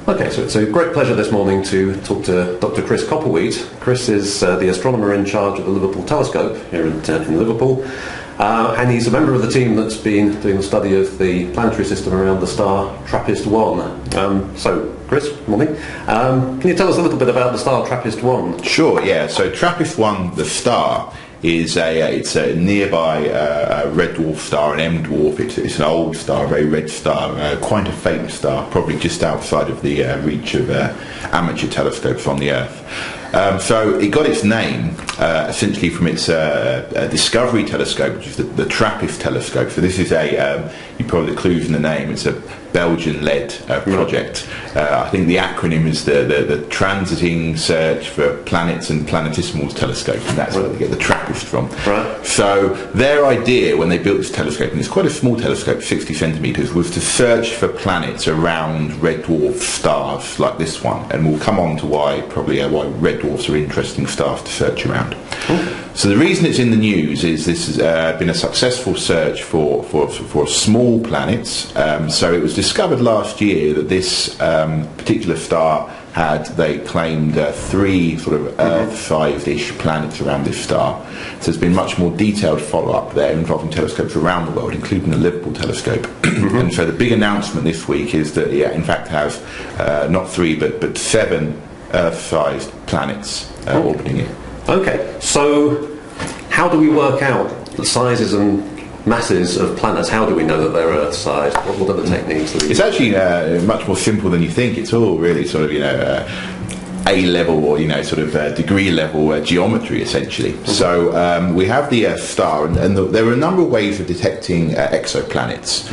Okay, so it's a great pleasure this morning to talk to Dr. Chris Copperwheat. Chris is the astronomer in charge of the Liverpool Telescope here in Liverpool, and he's a member of the team that's been doing the study of the planetary system around the star Trappist-1. So, Chris, good morning. Can you tell us a little bit about the star Trappist-1? Sure, yeah. So Trappist-1, the star, is it's a nearby red dwarf star, an M dwarf. It's an old star, a very red star, quite a faint star, probably just outside of the reach of amateur telescopes on the Earth. So it got its name essentially from its discovery telescope, which is the Trappist telescope. So this is you probably the clues in the name. It's a Belgian-led project. I think the acronym is the Transiting Search for Planets and Planetesimals Telescope, and that's where they get the Trappist from. Right. So their idea when they built this telescope, and it's quite a small telescope, 60 centimetres, was to search for planets around red dwarf stars like this one, and we'll come on to why red dwarfs are interesting stars to search around. So the reason it's in the news is this has been a successful search for small planets. So it was discovered last year that this particular star they claimed 3 sort of Earth-sized-ish planets around this star. So there's been much more detailed follow-up there involving telescopes around the world, including the Liverpool Telescope. And so the big announcement this week is that it in fact has not 3 but 7 Earth-sized planets orbiting it. Okay, so how do we work out the sizes and masses of planets? How do we know that they're Earth-sized? What are the techniques? It's actually much more simple than you think. It's all really sort of, A-level or, sort of degree-level geometry, essentially. So we have the star, and there are a number of ways of detecting exoplanets.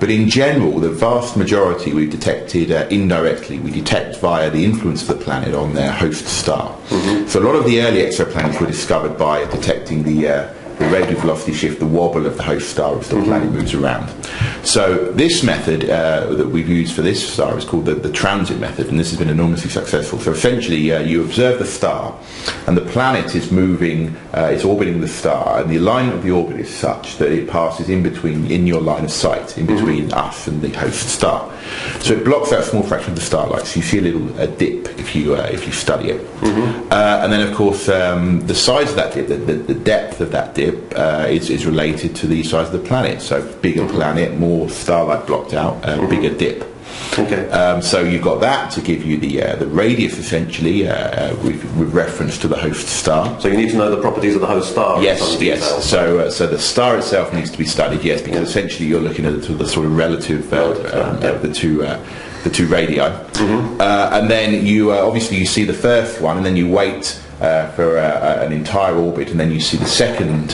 But in general, the vast majority we've detected indirectly. We detect via the influence of the planet on their host star. So a lot of the early exoplanets were discovered by detecting the radial velocity shift, the wobble of the host star as the planet moves around. So this method that we've used for this star is called the transit method, and this has been enormously successful. So essentially you observe the star, and the planet is moving, it's orbiting the star, and the alignment of the orbit is such that it passes in your line of sight, in between us and the host star. So it blocks out a small fraction of the starlight, so you see a little dip if you study it. And then of course the size of that dip, the depth of that dip is related to the size of the planet. So bigger planet, more starlight blocked out, bigger dip. Okay. So you've got that to give you the radius, essentially, with reference to the host star. So you need to know the properties of the host star. Yes. So the star itself needs to be studied, yes, because essentially you're looking at the sort of relative of the two radii. And then you obviously you see the first one, and then you wait for an entire orbit, and then you see the second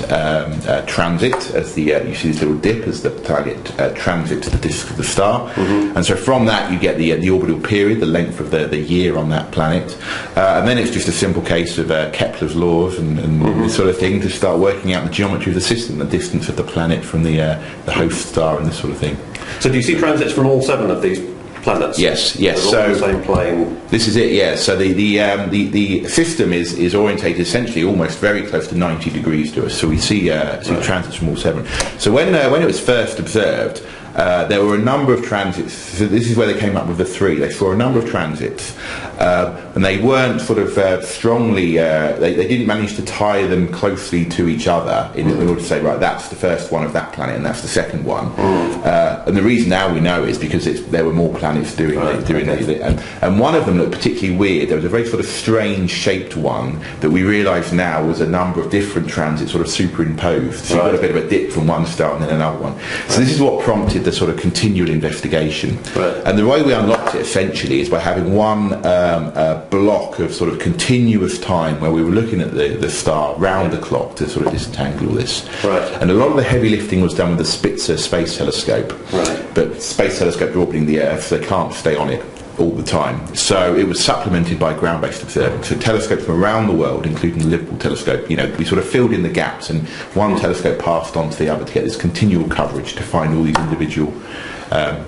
transit as you see this little dip as the target transit to the disk of the star, and so from that you get the orbital period, the length of the year on that planet, and then it's just a simple case of Kepler's laws and this sort of thing to start working out the geometry of the system, the distance of the planet from the host star and this sort of thing. So do you see transits from all 7 of these planets? Yes. So the same plane. This is it. Yeah. So the system is orientated essentially almost very close to 90 degrees to us. So we see transits from all 7. So when it was first observed, there were a number of transits. So this is where they came up with the 3. They saw a number of transits, and they weren't sort of strongly. They didn't manage to tie them closely to each other in order to say, right, that's the first one of that planet and that's the second one. And the reason now we know is because there were more planets doing it. And one of them looked particularly weird. There was a very sort of strange shaped one that we realise now was a number of different transits sort of superimposed. So you got a bit of a dip from one star and then another one. So this is what prompted the sort of continual investigation. And the way we unlocked it essentially is by having one block of sort of continuous time where we were looking at the star round the clock to sort of disentangle all this. And a lot of the heavy lifting was done with the Spitzer Space Telescope. But space telescopes are orbiting the Earth, so they can't stay on it all the time. So it was supplemented by ground-based observing. So telescopes from around the world, including the Liverpool Telescope, we sort of filled in the gaps, and one telescope passed on to the other to get this continual coverage to find all these individual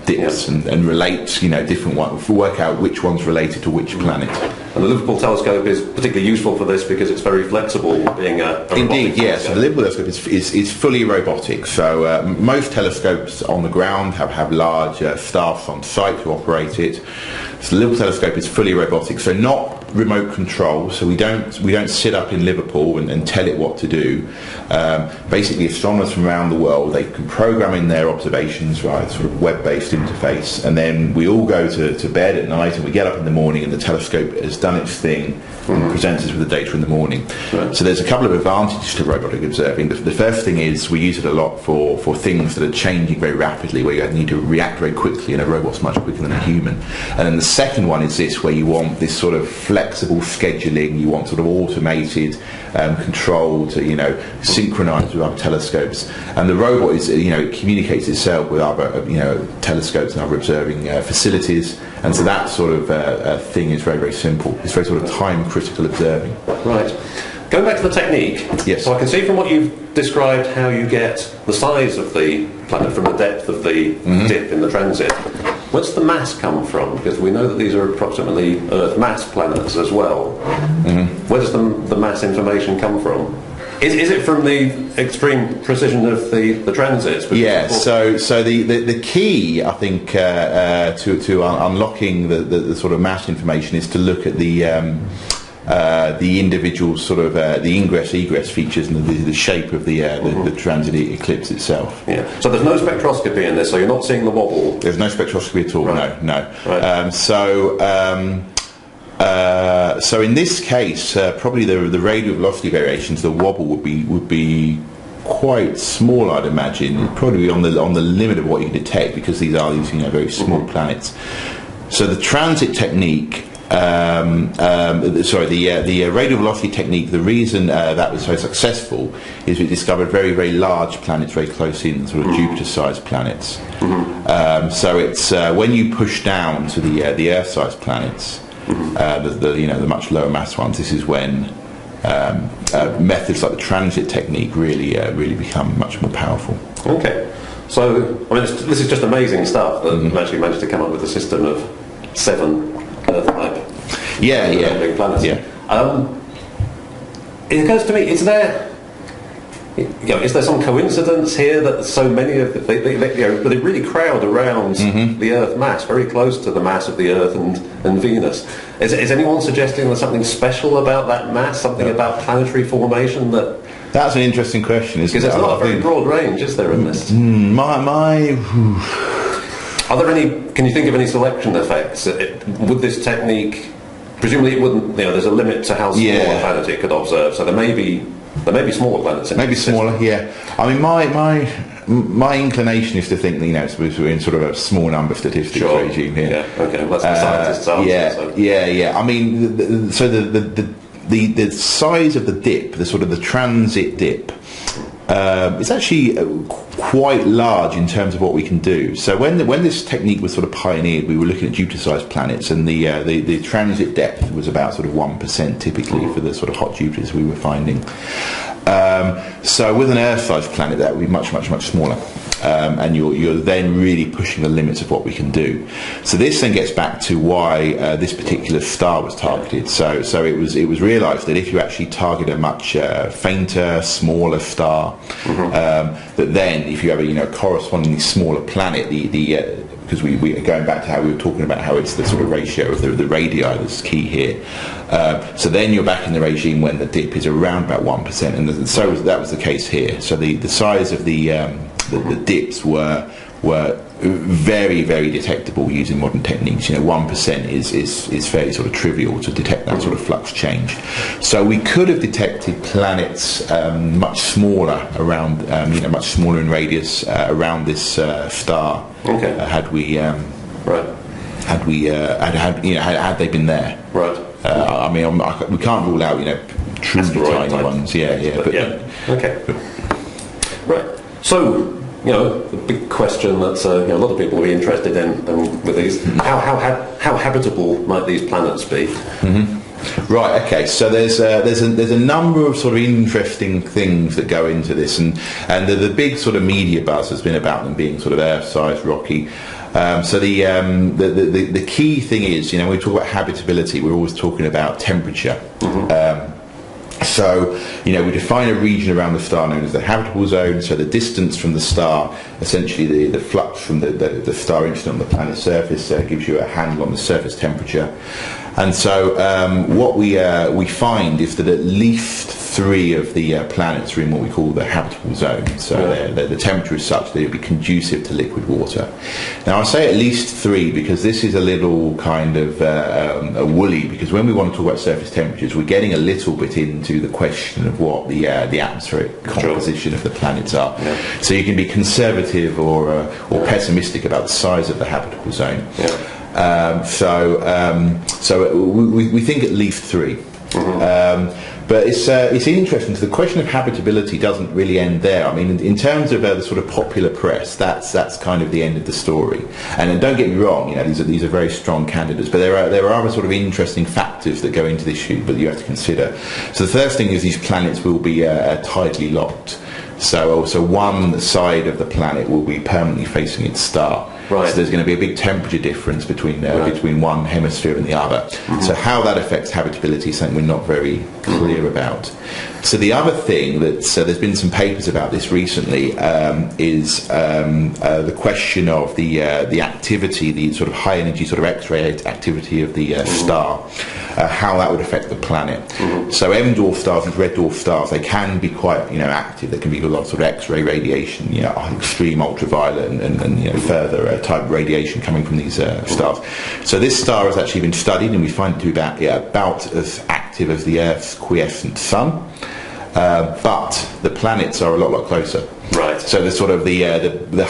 dips and relate, different ones, work out which one's related to which planet. Mm-hmm. And the Liverpool Telescope is particularly useful for this because it's very flexible, being a Indeed, robotic yes. telescope. The Liverpool Telescope is fully robotic. So most telescopes on the ground have large staffs on site who operate it. So the Liverpool Telescope is fully robotic, so not remote control. So we don't sit up in Liverpool and tell it what to do. Basically, astronomers from around the world, they can program in their observations via sort of web-based interface, and then we all go to bed at night, and we get up in the morning, and the telescope has done its thing and presents us with the data in the morning. Right. So there's a couple of advantages to robotic observing. The first thing is we use it a lot for things that are changing very rapidly, where you need to react very quickly, and a robot's much quicker than a human. And then the second one is this, where you want this sort of flexible scheduling, you want sort of automated control to, synchronize with other telescopes. And the robot is, it communicates itself with other, telescopes and other observing facilities. And so that sort of thing is very, very simple. It's very sort of time-critical observing. Right. Going back to the technique, yes. So I can see from what you've described how you get the size of the planet from the depth of the dip in the transit. Where's the mass come from? Because we know that these are approximately Earth mass planets as well. Where does the mass information come from? Is it from the extreme precision of the transits? Yeah, so the key, I think, to unlocking the sort of mass information is to look at the individual sort of the ingress-egress features and the shape of the transit eclipse itself. Yeah. So there's no spectroscopy in this, so you're not seeing the wobble? There's no spectroscopy at all, right. no. Right. So in this case, probably the radial velocity variations, the wobble would be quite small, I'd imagine. It'd probably be on the limit of what you can detect, because these are very small planets. So the transit technique, the radial velocity technique, the reason that was so successful is we discovered very, very large planets very close in, sort of Jupiter-sized planets. So it's when you push down to the Earth-sized planets, the much lower mass ones, this is when methods like the transit technique really become much more powerful. Okay. So, this is just amazing stuff that we've actually managed to come up with a system of 7 Earth-type planets. Yeah. It occurs to me, is there some coincidence here that so many of they really crowd around the Earth mass, very close to the mass of the Earth and Venus? Is anyone suggesting there's something special about that mass, something about planetary formation that? That's an interesting question, isn't it? Because it's not a very broad range, is there, in this? Are there any? Can you think of any selection effects? Would this technique? Presumably, it wouldn't. There's a limit to how small a planet it could observe. So there may be smaller planets. Maybe smaller, yeah. I mean, my inclination is to think that we're in sort of a small number statistics regime here. Yeah. Okay. Well, that's the scientists' answer. Yeah. I mean, the size of the dip, the sort of the transit dip, it's actually quite large in terms of what we can do. So when this technique was sort of pioneered, we were looking at Jupiter-sized planets, and the transit depth was about sort of 1% typically for the sort of hot Jupiters we were finding. So with an Earth-sized planet, that would be much, much, much smaller. And you're then really pushing the limits of what we can do. So this then gets back to why this particular star was targeted. So it was realised that if you actually target a much fainter, smaller star, that then if you have a correspondingly smaller planet, because we going back to how we were talking about how it's the sort of ratio of the radii that's key here. So then you're back in the regime when the dip is around about 1%, and so that was the case here. So the size of the dips were very, very detectable using modern techniques. 1% is fairly sort of trivial to detect that sort of flux change. So we could have detected planets much smaller around, much smaller in radius around this star. Okay. Had we had they been there. Right. I mean, we can't rule out truly tiny ones. But okay. Right. So, the big question that a lot of people will be interested in with these: how habitable might these planets be? Right. Okay. So there's a number of sort of interesting things that go into this, and the big sort of media buzz has been about them being sort of Earth-sized, rocky. So the key thing is, when we talk about habitability, we're always talking about temperature. So, we define a region around the star known as the habitable zone. So the distance from the star, essentially the flux from the star incident on the planet's surface, gives you a handle on the surface temperature. And so what we find is that at least 3 of the planets are in what we call the habitable zone. So the temperature is such that it would be conducive to liquid water. Now I say at least 3 because this is a little kind of a woolly, because when we want to talk about surface temperatures, we're getting a little bit into the question of what the atmospheric composition of the planets are. Yeah. So you can be conservative or pessimistic about the size of the habitable zone. Yeah. So we think at least 3. But it's interesting because the question of habitability doesn't really end there. I mean, in terms of the sort of popular press, that's kind of the end of the story. And don't get me wrong, these are very strong candidates, but there are other sort of interesting factors that go into this shoot that you have to consider. So the first thing is these planets will be tidally locked. So one side of the planet will be permanently facing its star. Right. So there's going to be a big temperature difference between one hemisphere and the other. So how that affects habitability is something we're not very clear about. So the other thing there's been some papers about this recently is the question of the activity, the sort of high energy sort of X-ray activity of the star, how that would affect the planet. So M dwarf stars and red dwarf stars, they can be quite active. There can be a lot of sort of X-ray radiation, extreme ultraviolet and further type of radiation coming from these stars. So this star has actually been studied, and we find it to be about as active as the Earth's quiescent sun. But the planets are a lot closer. Right. So the sort of the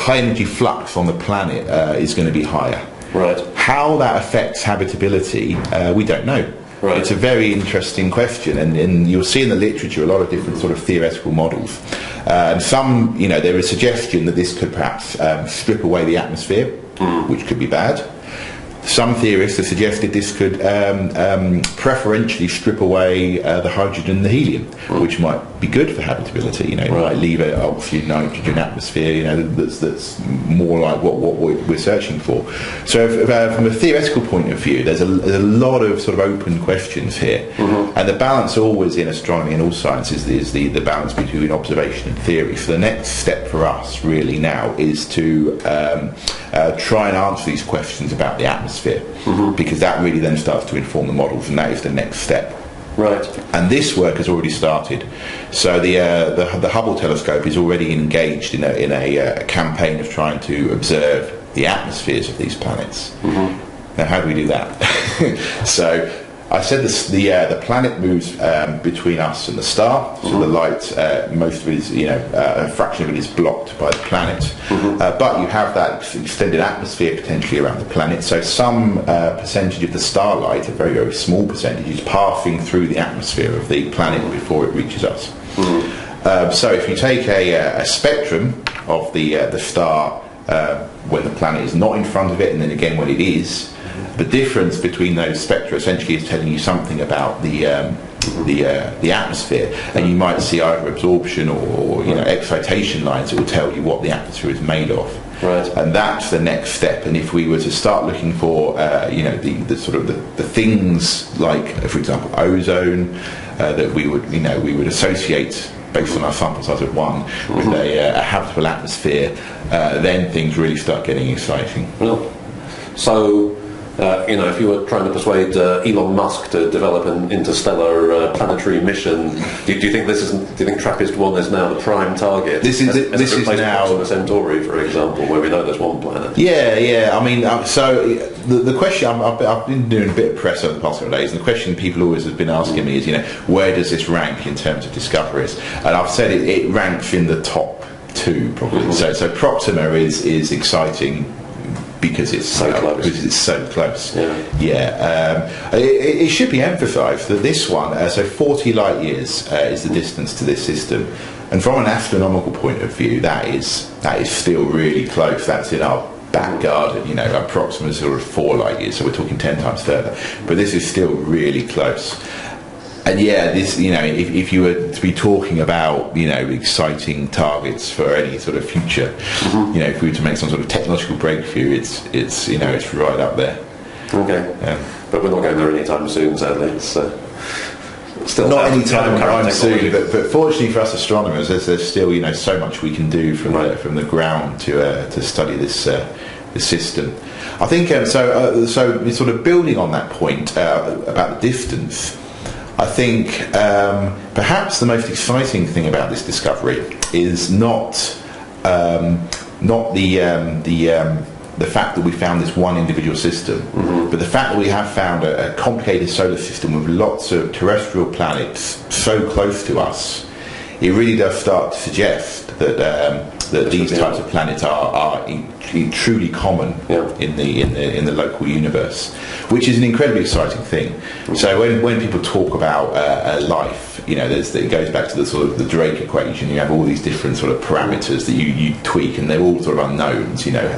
high energy flux on the planet is going to be higher. Right. How that affects habitability, we don't know. Right. It's a very interesting question, and you'll see in the literature a lot of different sort of theoretical models. And some, there is suggestion that this could perhaps strip away the atmosphere, which could be bad. Some theorists have suggested this could preferentially strip away the hydrogen and the helium, which might be good for habitability. It might leave an oxygen, nitrogen atmosphere, that's more like what we're searching for. So from a theoretical point of view, there's a lot of sort of open questions here. And the balance always in astronomy and all sciences is the balance between observation and theory. So the next step for us really now is to try and answer these questions about the atmosphere, because that really then starts to inform the models, and that is the next step. Right. And this work has already started. So the Hubble Telescope is already engaged in a campaign of trying to observe the atmospheres of these planets. Now, how do we do that? So I said the planet moves between us and the star, so the light, most of it is, a fraction of it is blocked by the planet. But you have that extended atmosphere potentially around the planet, so some percentage of the starlight, a very, very small percentage, is passing through the atmosphere of the planet before it reaches us. So if you take a spectrum of the star when the planet is not in front of it, and then again when it is, the difference between those spectra essentially is telling you something about the atmosphere, and you might see either absorption or excitation lines that will tell you what the atmosphere is made of. Right. And that's the next step. And if we were to start looking for the sort of the things like, for example, ozone, that we would associate based on our sample size of 1 with a habitable atmosphere, then things really start getting exciting. Well, so if you were trying to persuade Elon Musk to develop an interstellar planetary mission, do you think Trappist 1 is now the prime target? This is now Centauri, for example, where we know there's one planet. Yeah. I mean, so the question I've been doing a bit of press over the past couple of days, and the question people always have been asking me is, where does this rank in terms of discoveries? And I've said it ranks in the top 2 probably. So Proxima is exciting because it's so close. It should be emphasised that this one, so 40 light years is the distance to this system, and from an astronomical point of view, that is still really close. That's in our that guard, you know, approximately sort of 4 light years, so we're talking 10 times further. But this is still really close. And yeah, this, you know, if you were to be talking about, you know, exciting targets for any sort of future, you know, if we were to make some sort of technological breakthrough, it's you know, it's right up there. Okay. But we're not going there anytime soon, sadly. It's still not any time soon. But fortunately for us astronomers, there's still, you know, so much we can do from the ground to study this system. I think so sort of building on that point about the distance. I think perhaps the most exciting thing about this discovery is not the fact that we found this one individual system, but the fact that we have found a complicated solar system with lots of terrestrial planets so close to us. It really does start to suggest that these types of planets are truly common in the local universe, which is an incredibly exciting thing. So when people talk about life, you know, it goes back to the sort of the Drake equation. You have all these different sort of parameters that you tweak, and they're all sort of unknowns. You know,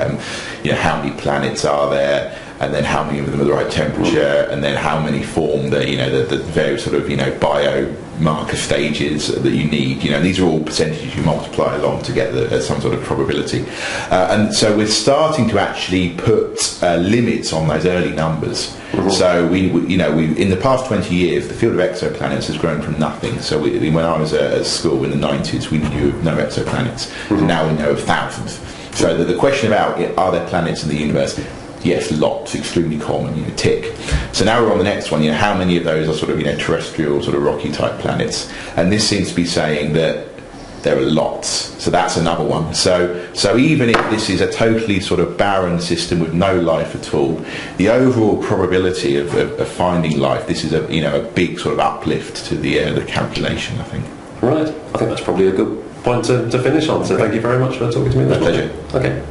how many planets are there, and then how many of them are the right temperature, and then how many form the various sort of, you know, biomarker stages that you need. You know, these are all percentages you multiply along to get some sort of probability. And so we're starting to actually put limits on those early numbers. So we in the past 20 years, the field of exoplanets has grown from nothing. So when I was at school in the 90s, we knew of no exoplanets. And now we know of thousands. So the question about are there planets in the universe? Yes, lots, extremely common, you know, tick. So now we're on the next one, you know, how many of those are sort of, you know, terrestrial, sort of rocky type planets? And this seems to be saying that there are lots. So that's another one. So even if this is a totally sort of barren system with no life at all, the overall probability of finding life, this is a big sort of uplift to the calculation, I think. Right. I think that's probably a good point to finish on. So thank you very much for talking to me. My pleasure. Okay.